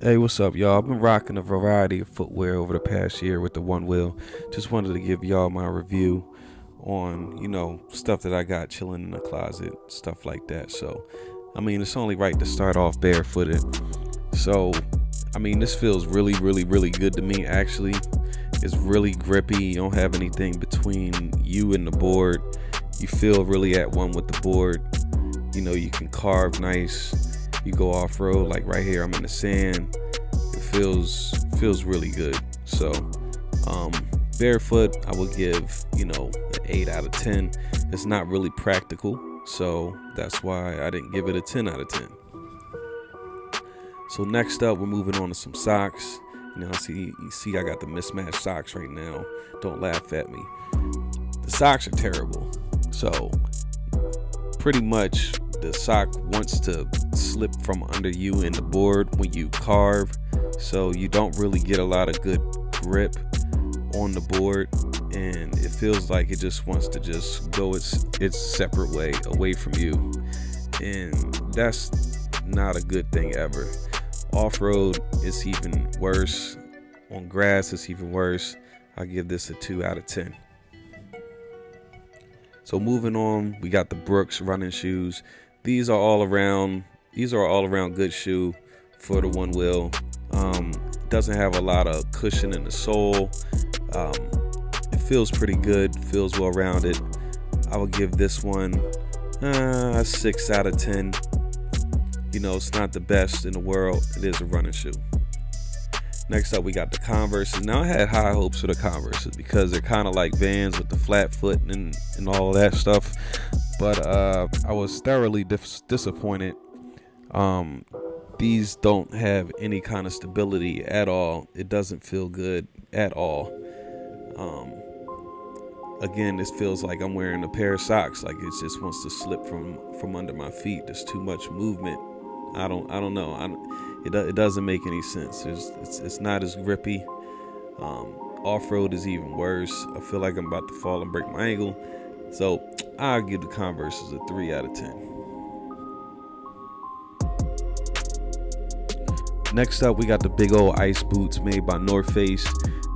Hey, what's up, y'all? I've been rocking a variety of footwear over the past year with the Onewheel. Just wanted to give y'all my review on, stuff that I got chilling in the closet, stuff like that. So, it's only right to start off barefooted. So, this feels really, really, really good to me, actually. It's really grippy. You don't have anything between you and the board. You feel really at one with the board. You can carve nice. You go off road, like right here, I'm in the sand. It feels really good. So, barefoot, I would give, an 8 out of 10. It's not really practical, so that's why I didn't give it a 10 out of 10. So next up, we're moving on to some socks. You see I got the mismatched socks right now. Don't laugh at me. The socks are terrible. So pretty much the sock wants to slip from under you in the board when you carve. So you don't really get a lot of good grip on the board, and it feels like it just wants to just go its separate way away from you. And that's not a good thing ever. Off-road is even worse. On grass it's even worse. I give this a 2 out of 10. So moving on, we got the Brooks running shoes. These are all around good shoe for the Onewheel. Doesn't have a lot of cushion in the sole. It feels pretty good, feels well rounded. I would give this one a 6 out of 10. It's not the best in the world. It is a running shoe. Next up, we got the Converses. Now, I had high hopes for the Converses because they're kind of like Vans with the flat foot and all of that stuff. But I was thoroughly disappointed. These don't have any kind of stability at all. It doesn't feel good at all. Again, this feels like I'm wearing a pair of socks. Like it just wants to slip from under my feet. There's too much movement. I don't know. It doesn't make any sense. It's not as grippy. Off-road is even worse. I feel like I'm about to fall and break my ankle. So I'll give the Converses a 3 out of 10. Next up, we got the big old ice boots made by North Face.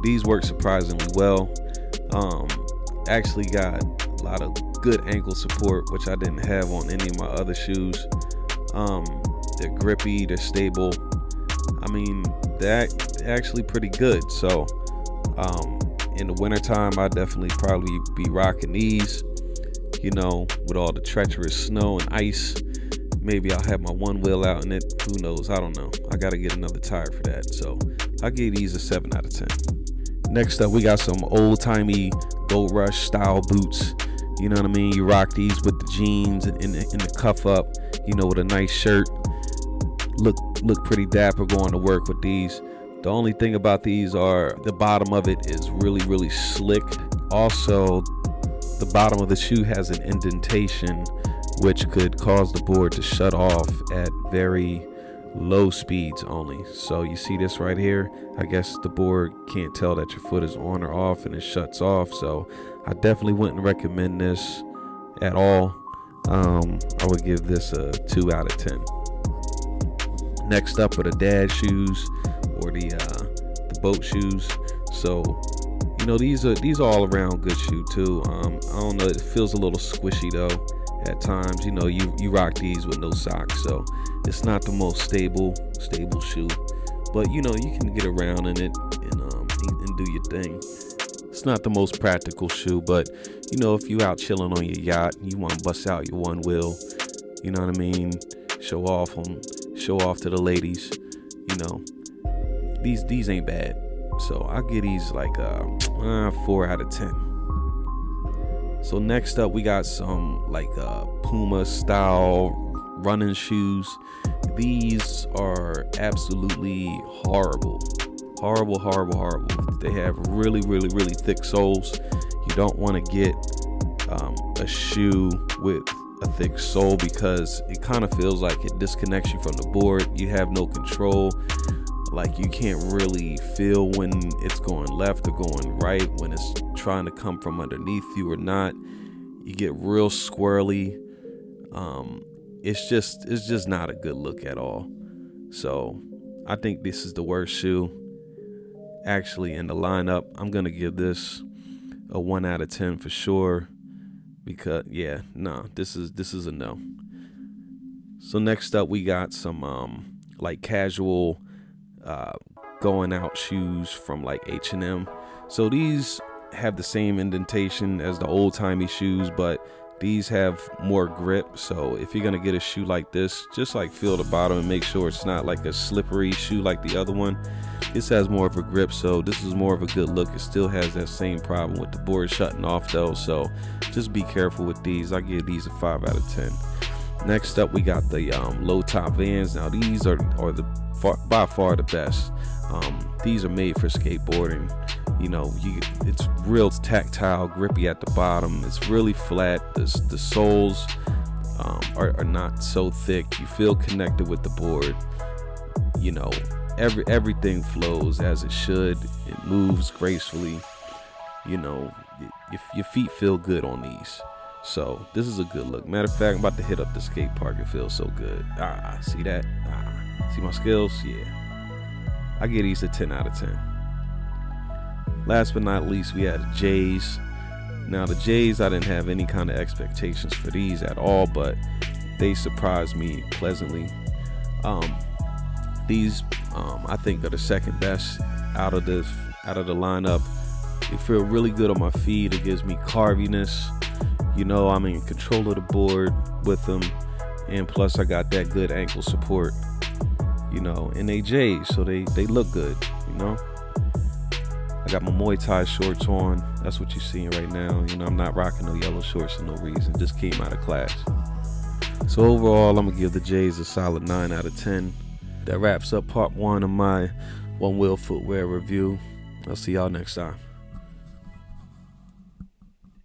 These work surprisingly well. Actually got a lot of good ankle support, which I didn't have on any of my other shoes. They're grippy, they're stable. They're actually pretty good. So in the wintertime, I definitely probably be rocking these, with all the treacherous snow and ice. Maybe I'll have my Onewheel out in it. Who knows? I don't know. I got to get another tire for that. So I give these a 7 out of 10. Next up, we got some old-timey Gold Rush style boots. You know what I mean? You rock these with the jeans and in the cuff up, with a nice shirt. Look pretty dapper going to work with these. The only thing about these are the bottom of it is really, really slick. Also, the bottom of the shoe has an indentation, which could cause the board to shut off at very low speeds only. So you see this right here? I guess the board can't tell that your foot is on or off and it shuts off. So I definitely wouldn't recommend this at all. I would give this a 2 out of 10. Next up are the dad shoes, or the boat shoes. So these are all around good shoe too. I don't know, it feels a little squishy though at times. You rock these with no socks, so it's not the most stable shoe, but you can get around in it and do your thing. It's not the most practical shoe, but if you out chilling on your yacht, you want to bust out your Onewheel, show off to the ladies. These ain't bad. So I'll give these like a 4 out of 10. So next up, we got some like Puma style running shoes. These are absolutely horrible. They have really, really, really thick soles. You don't want to get a shoe with a thick sole because it kind of feels like it disconnects you from the board. You have no control. Like you can't really feel when it's going left or going right, when it's trying to come from underneath you or not. You get real squirrely. It's just not a good look at all. So I think this is the worst shoe actually in the lineup. I'm gonna give this a 1 out of 10 for sure, because this is a no. So next up we got some like casual going out shoes from like H&M. So these have the same indentation as the old timey shoes, but these have more grip. So if you're gonna get a shoe like this, just like feel the bottom and make sure it's not like a slippery shoe like the other one. This has more of a grip, so this is more of a good look. It still has that same problem with the board shutting off though, so just be careful with these. I give these a 5 out of 10. Next up we got the low top Vans. Now these are by far the best. These are made for skateboarding. You know, it's real tactile, grippy at the bottom. It's really flat. The soles are not so thick. You feel connected with the board. You know, everything flows as it should. It moves gracefully. You know, your feet feel good on these. So this is a good look. Matter of fact, I'm about to hit up the skate park. It feels so good. See that? See my skills? Yeah. I give these a 10 out of 10. Last but not least, we had the J's. Now the J's, I didn't have any kind of expectations for these at all, but they surprised me pleasantly. These I think are the second best out of the lineup. They feel really good on my feet. It gives me carviness. You know, I'm in control of the board with them, and plus I got that good ankle support. You know, and they J's, so they look good. You know, I got my Muay Thai shorts on. That's what you're seeing right now. You know, I'm not rocking no yellow shorts for no reason. Just came out of class. So overall, I'm gonna give the J's a solid 9 out of 10. That wraps up part 1 of my Onewheel footwear review. I'll see y'all next time.